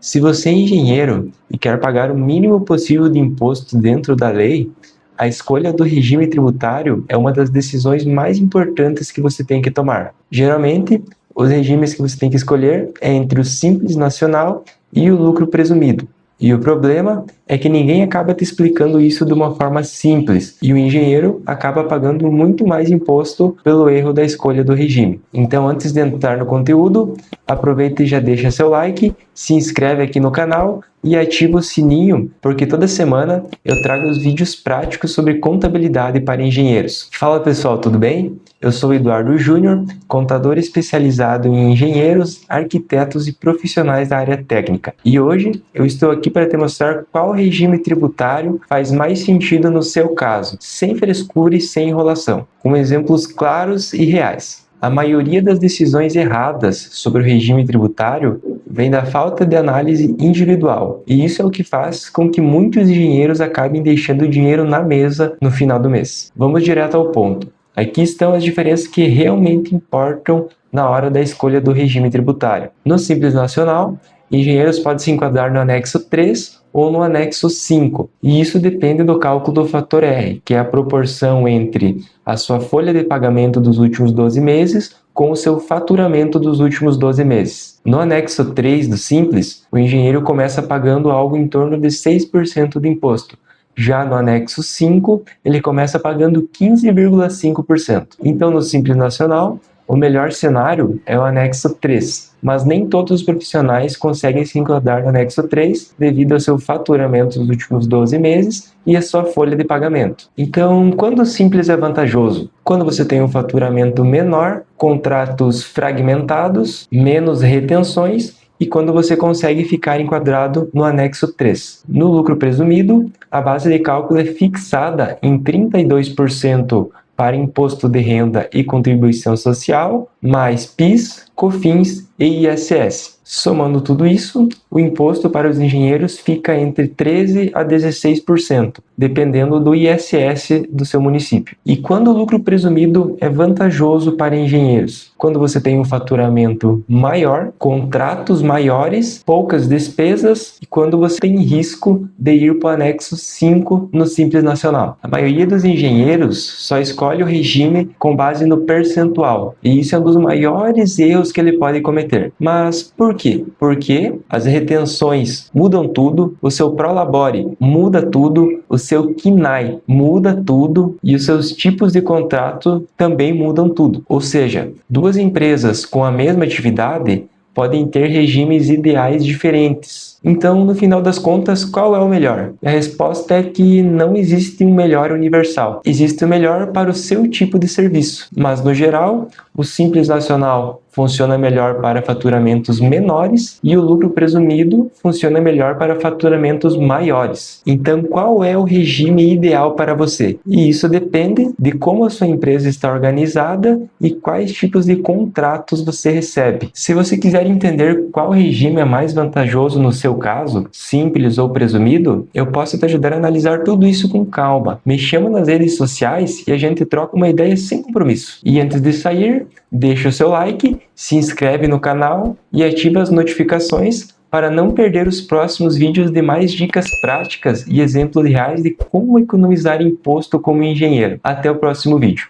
Se você é engenheiro e quer pagar o mínimo possível de imposto dentro da lei, a escolha do regime tributário é uma das decisões mais importantes que você tem que tomar. Geralmente, os regimes que você tem que escolher é entre o Simples Nacional e o lucro presumido. E o problema é que ninguém acaba te explicando isso de uma forma simples e o engenheiro acaba pagando muito mais imposto pelo erro da escolha do regime. Então, antes de entrar no conteúdo, aproveita e já deixa seu like, se inscreve aqui no canal e ativa o sininho, porque toda semana eu trago os vídeos práticos sobre contabilidade para engenheiros. Fala pessoal, tudo bem? Eu sou Eduardo Júnior, contador especializado em engenheiros, arquitetos e profissionais da área técnica. E hoje eu estou aqui para te mostrar qual regime tributário faz mais sentido no seu caso, sem frescura e sem enrolação, com exemplos claros e reais. A maioria das decisões erradas sobre o regime tributário vem da falta de análise individual, e isso é o que faz com que muitos engenheiros acabem deixando o dinheiro na mesa no final do mês. Vamos direto ao ponto. Aqui estão as diferenças que realmente importam na hora da escolha do regime tributário. No Simples Nacional, engenheiros podem se enquadrar no anexo 3 ou no anexo 5, e isso depende do cálculo do fator R, que é a proporção entre a sua folha de pagamento dos últimos 12 meses com o seu faturamento dos últimos 12 meses. No anexo 3 do Simples, o engenheiro começa pagando algo em torno de 6% de imposto. Já no anexo 5, ele começa pagando 15,5%. Então, no Simples Nacional, o melhor cenário é o anexo 3, mas nem todos os profissionais conseguem se enquadrar no anexo 3 devido ao seu faturamento nos últimos 12 meses e a sua folha de pagamento. Então, quando o Simples é vantajoso? Quando você tem um faturamento menor, contratos fragmentados, menos retenções, e quando você consegue ficar enquadrado no anexo 3. No lucro presumido, a base de cálculo é fixada em 32% para imposto de renda e contribuição social, mais PIS, COFINS e ISS. Somando tudo isso, o imposto para os engenheiros fica entre 13% a 16%, dependendo do ISS do seu município. E quando o lucro presumido é vantajoso para engenheiros? Quando você tem um faturamento maior, contratos maiores, poucas despesas e quando você tem risco de ir para o anexo 5 no Simples Nacional. A maioria dos engenheiros só escolhe o regime com base no percentual, e isso é um dos maiores erros que ele pode cometer. Mas por quê? Porque as retenções mudam tudo, o seu prolabore muda tudo, o seu KNAI muda tudo e os seus tipos de contrato também mudam tudo. Ou seja, duas empresas com a mesma atividade podem ter regimes ideais diferentes. Então, no final das contas, qual é o melhor? A resposta é que não existe um melhor universal. Existe o melhor para o seu tipo de serviço. Mas, no geral, o Simples Nacional funciona melhor para faturamentos menores e o lucro presumido funciona melhor para faturamentos maiores. Então, qual é o regime ideal para você? E isso depende de como a sua empresa está organizada e quais tipos de contratos você recebe. Se você quiser entender qual regime é mais vantajoso no seu caso, simples ou presumido, eu posso te ajudar a analisar tudo isso com calma. Me chama nas redes sociais e a gente troca uma ideia sem compromisso. E antes de sair, deixa o seu like, se inscreve no canal e ativa as notificações para não perder os próximos vídeos de mais dicas práticas e exemplos reais de como economizar imposto como engenheiro. Até o próximo vídeo.